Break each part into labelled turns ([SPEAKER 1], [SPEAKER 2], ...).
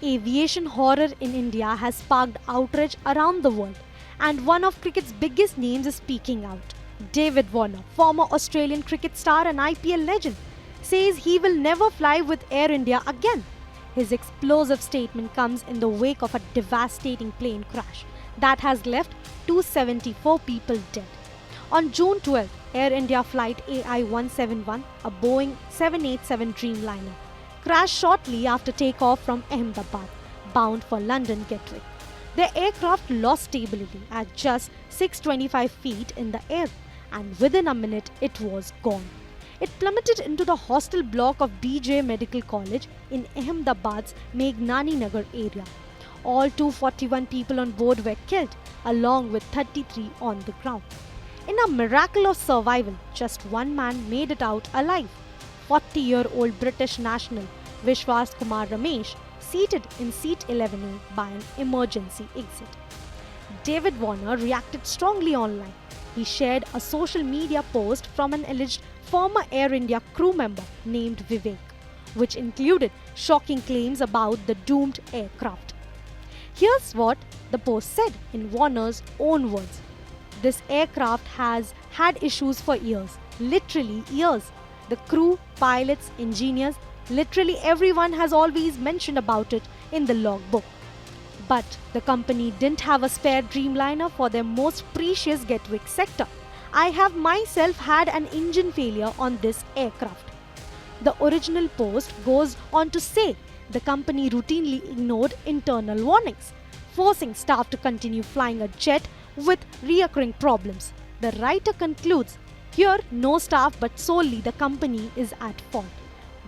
[SPEAKER 1] Aviation horror in India has sparked outrage around the world, and one of cricket's biggest names is speaking out. David Warner, former Australian cricket star and IPL legend, says he will never fly with Air India again. His explosive statement comes in the wake of a devastating plane crash that has left 274 people dead. On June 12, Air India flight AI-171, a Boeing 787 Dreamliner, crashed shortly after takeoff from Ahmedabad, bound for London Gatwick. The aircraft lost stability at just 625 feet in the air, and within a minute it was gone. It plummeted into the hostel block of BJ Medical College in Ahmedabad's Meghnani Nagar area. All 241 people on board were killed, along with 33 on the ground. In a miracle of survival, just one man made it out alive. 40-year-old British national Vishwas Kumar Ramesh, seated in seat 11A by an emergency exit. David Warner reacted strongly online. He shared a social media post from an alleged former Air India crew member named Vivek, which included shocking claims about the doomed aircraft. Here's what the post said in Warner's own words. This aircraft has had issues for years, literally years. The crew, pilots, engineers, literally everyone has always mentioned about it in the logbook. But the company didn't have a spare Dreamliner for their most precious Gatwick sector. I have myself had an engine failure on this aircraft. The original post goes on to say the company routinely ignored internal warnings, forcing staff to continue flying a jet with recurring problems. The writer concludes, here no staff but solely the company is at fault.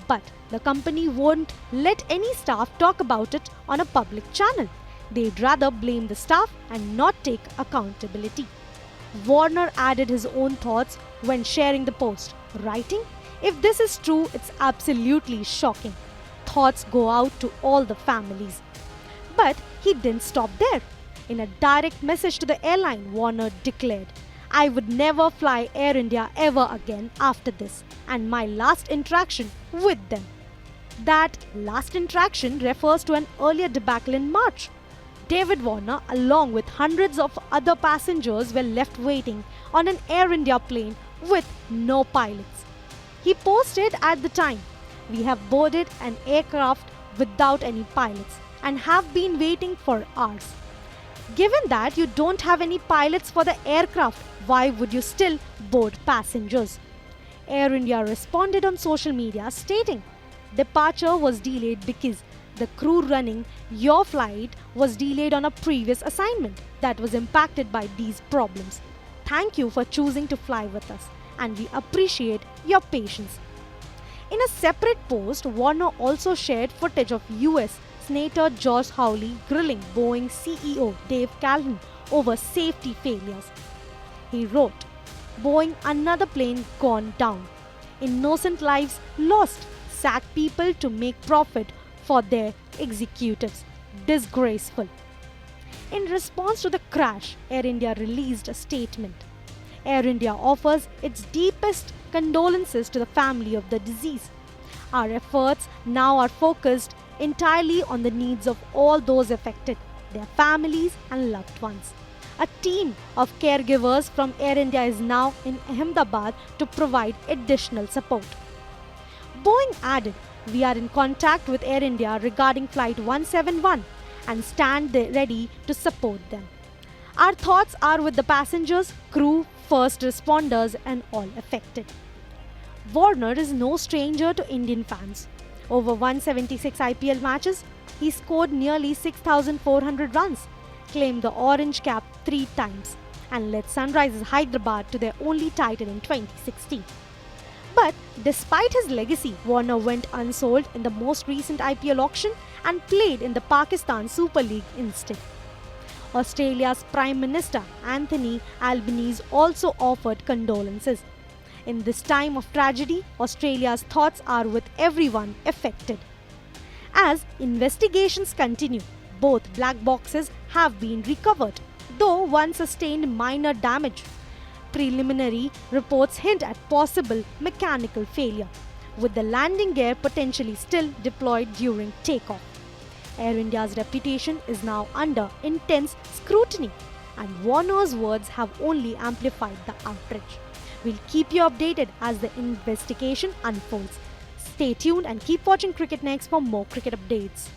[SPEAKER 1] But the company won't let any staff talk about it on a public channel. They'd rather blame the staff and not take accountability. Warner added his own thoughts when sharing the post, writing, if this is true, it's absolutely shocking. Thoughts go out to all the families. But he didn't stop there. In a direct message to the airline, Warner declared, I would never fly Air India ever again after this and my last interaction with them. That last interaction refers to an earlier debacle in March. David Warner, along with hundreds of other passengers, were left waiting on an Air India plane with no pilots. He posted at the time, we have boarded an aircraft without any pilots and have been waiting for hours. Given that you don't have any pilots for the aircraft, why would you still board passengers? Air India responded on social media stating, departure was delayed because the crew running your flight was delayed on a previous assignment that was impacted by these problems. Thank you for choosing to fly with us, and we appreciate your patience. In a separate post, Warner also shared footage of US Senator Josh Hawley grilling Boeing CEO Dave Calhoun over safety failures. He wrote, Boeing, another plane gone down. Innocent lives lost. Sack people to make profit for their executives. Disgraceful. In response to the crash, Air India released a statement. Air India offers its deepest condolences to the family of the deceased. Our efforts now are focused entirely on the needs of all those affected, their families and loved ones. A team of caregivers from Air India is now in Ahmedabad to provide additional support. Boeing added, we are in contact with Air India regarding Flight 171 and stand ready to support them. Our thoughts are with the passengers, crew, first responders and all affected. Warner is no stranger to Indian fans. Over 176 IPL matches, he scored nearly 6,400 runs, claimed the orange cap 3 times, and led Sunrisers Hyderabad to their only title in 2016. But despite his legacy, Warner went unsold in the most recent IPL auction and played in the Pakistan Super League instead. Australia's Prime Minister Anthony Albanese also offered condolences. In this time of tragedy, Australia's thoughts are with everyone affected. As investigations continue, both black boxes have been recovered, though one sustained minor damage. Preliminary reports hint at possible mechanical failure, with the landing gear potentially still deployed during takeoff. Air India's reputation is now under intense scrutiny, and Warner's words have only amplified the outrage. We'll keep you updated as the investigation unfolds. Stay tuned and keep watching Cricket Next for more cricket updates.